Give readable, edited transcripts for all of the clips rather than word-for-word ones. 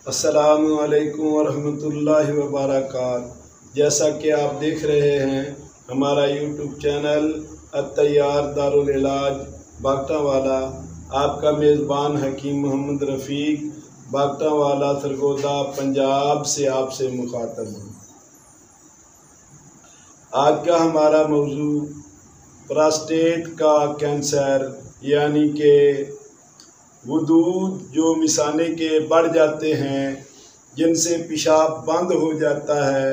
अस्सलामुअलैकुम वरहमतुल्लाहि वबरकातुहू। जैसा कि आप देख रहे हैं हमारा यूट्यूब चैनल अत्तैयार दारुल इलाज बागटावाला, आपका मेज़बान हकीम मोहम्मद रफ़ीक बागटावाला सरगोदा पंजाब से आपसे मुखातब हूँ। आज का हमारा मौजू प्रोस्टेट का कैंसर यानी कि वदूद जो मिसाने के बढ़ जाते हैं, जिनसे पेशाब बंद हो जाता है,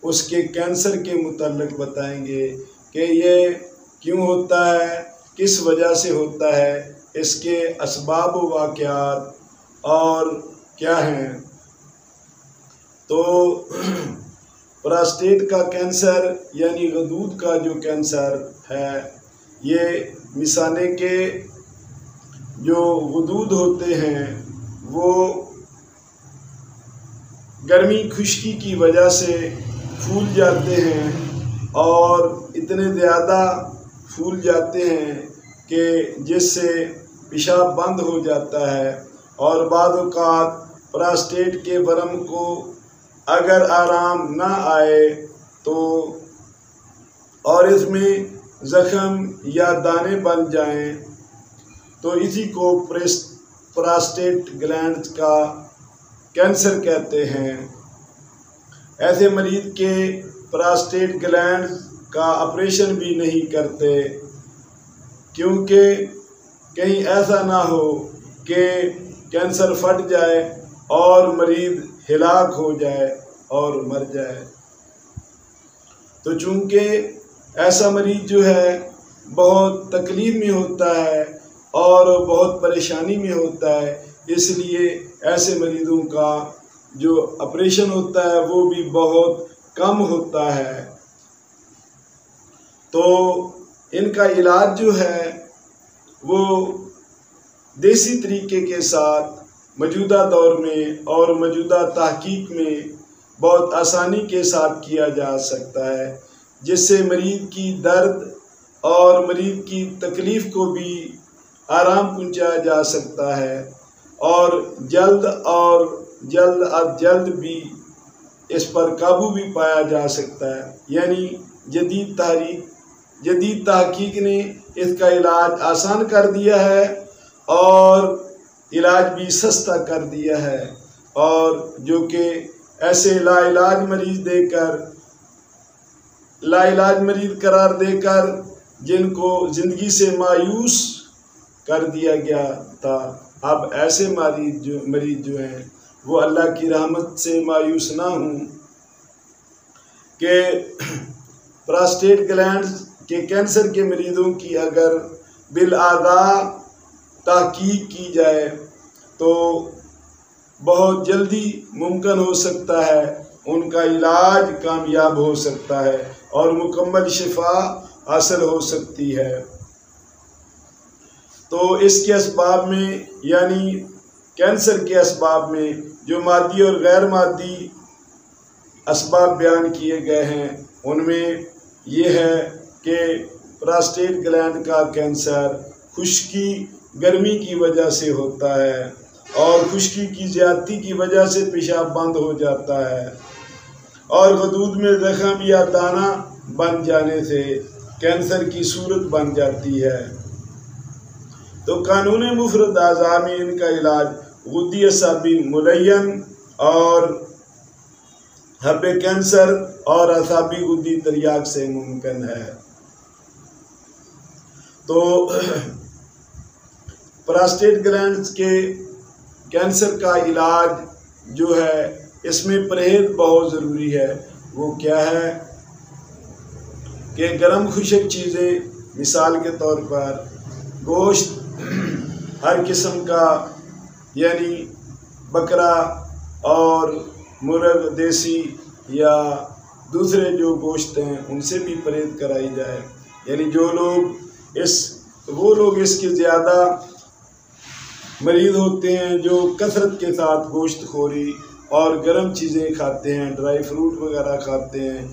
उसके कैंसर के मुतल्लिक़ बताएंगे कि ये क्यों होता है, किस वजह से होता है, इसके असबाब व वाक़यात और क्या हैं। तो प्रोस्टेट का कैंसर यानी वदूद का जो कैंसर है, ये मिसाने के जो वदूद होते हैं वो गर्मी खुश्की की वजह से फूल जाते हैं और इतने ज़्यादा फूल जाते हैं कि जिससे पेशाब बंद हो जाता है। और बाद औक़ात प्रोस्टेट के वर्म को अगर आराम ना आए तो और इसमें ज़ख़म या दाने बन जाएं तो इसी को प्रोस्टेट ग्लैंड का कैंसर कहते हैं। ऐसे मरीज़ के प्रोस्टेट ग्लैंड का ऑपरेशन भी नहीं करते, क्योंकि कहीं ऐसा ना हो कि कैंसर फट जाए और मरीज़ हिलाक हो जाए और मर जाए। तो चूँकि ऐसा मरीज़ जो है बहुत तकलीफ़ में होता है और बहुत परेशानी में होता है, इसलिए ऐसे मरीज़ों का जो ऑपरेशन होता है वो भी बहुत कम होता है। तो इनका इलाज जो है वो देसी तरीके के साथ मौजूदा दौर में और मौजूदा तहकीक में बहुत आसानी के साथ किया जा सकता है, जिससे मरीज़ की दर्द और मरीज़ की तकलीफ़ को भी आराम पहुंचाया जा सकता है और जल्द भी इस पर काबू भी पाया जा सकता है। यानी जदीद तहकीक ने इसका इलाज आसान कर दिया है और इलाज भी सस्ता कर दिया है, और जो कि ऐसे लाइलाज मरीज़ करार देकर जिनको ज़िंदगी से मायूस कर दिया गया था, अब ऐसे मरीज़ जो हैं वो अल्लाह की रहमत से मायूस ना हों कि प्रोस्टेट ग्लैंड के कैंसर के मरीज़ों की अगर बिलआदा तहकीक की जाए तो बहुत जल्दी मुमकिन हो सकता है, उनका इलाज कामयाब हो सकता है और मुकम्मल शिफा हासिल हो सकती है। तो इसके असबाब में यानी कैंसर के असबाब में जो मादी और गैर मादी असबाब बयान किए गए हैं, उनमें ये है कि प्रोस्टेट ग्लैंड का कैंसर खुश्की गर्मी की वजह से होता है और खुश्की की ज़्यादती की वजह से पेशाब बंद हो जाता है और वदूद में ज़ख़म या दाना बन जाने से कैंसर की सूरत बन जाती है। तो कानून मुफरद अज़ा में इनका इलाज गुद्दी असाबी मुलय्यन और हब्बे कैंसर और असाबी गुद्दी तरियाक से मुमकिन है। तो प्रोस्टेट ग्लैंड के कैंसर का इलाज जो है इसमें परहेज़ बहुत ज़रूरी है। वो क्या है कि गर्म खुशक चीज़ें, मिसाल के तौर पर गोश्त हर किस्म का यानी बकरा और मुर्ग देसी या दूसरे जो गोश्त हैं उनसे भी परहेज़ कराई जाए। यानी वो लोग इसके ज़्यादा मरीज़ होते हैं जो कसरत के साथ गोश्त खोरी और गर्म चीज़ें खाते हैं, ड्राई फ्रूट वगैरह खाते हैं,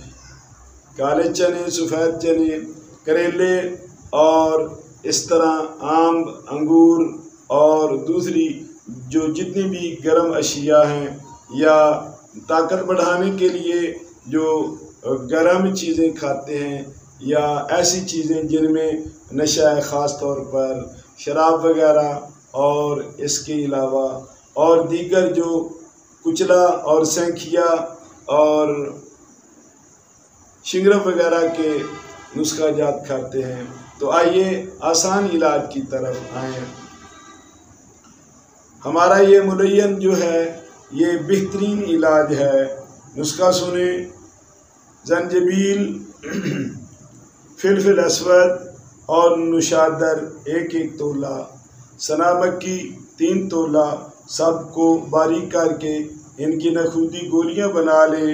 काले चने, सफ़ेद चने, करेले और इस तरह आम, अंगूर और दूसरी جو جتنی بھی گرم اشیاء ہیں یا طاقت بڑھانے کے لیے جو گرم چیزیں کھاتے ہیں یا ایسی چیزیں جن میں نشہ ہے، خاص طور پر شراب وغیرہ، اور اس کے علاوہ اور دیگر جو کچلا اور سینکھیا اور شنگرف وغیرہ کے نسخہ جات کھاتے ہیں، تو آئیے آسان علاج کی طرف آئیں۔ ہمارا یہ ملین جو ہے یہ بہترین علاج ہے۔ نسخہ سنیں: زنجبیل، فلفل اسود اور نوشادر 1 تولہ، سنا مکی 3 تولہ، سب کو باریک کر کے ان کی نخودی گولیاں بنا لیں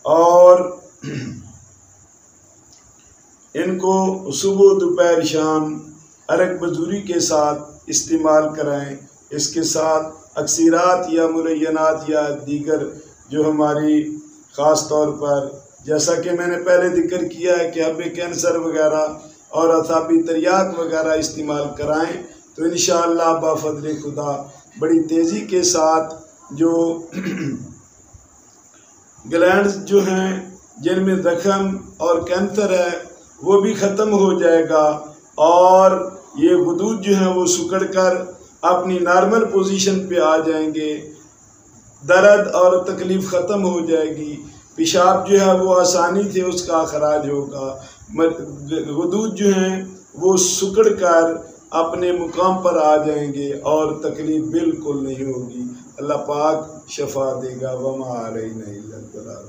اور ان کو صبح دوپہر شام ارگ بزوری کے ساتھ استعمال کرائیں۔ اس کے ساتھ اکسیرات یا ملینات یا دیگر جو ہماری خاص طور پر جیسا کہ میں نے پہلے ذکر کیا ہے کہ حب کینسر وغیرہ اور اعصابی تریاک وغیرہ استعمال کرائیں، تو انشاءاللہ بفضل خدا بڑی تیزی کے ساتھ جو گلینڈز جو ہیں جن میں زخم اور کینسر ہے وہ بھی ختم ہو جائے گا، اور یہ غدود جو ہیں وہ سکڑ کر اپنی نارمل پوزیشن پہ آ جائیں گے، درد اور تکلیف ختم ہو جائے گی، پیشاب جو ہے وہ آسانی سے اس کا اخراج ہوگا، غدود جو ہیں وہ سکڑ کر اپنے مقام پر آ جائیں گے اور تکلیف بالکل نہیں ہوگی۔ اللہ پاک شفا دے گا۔ وما علینا الا البلاغ۔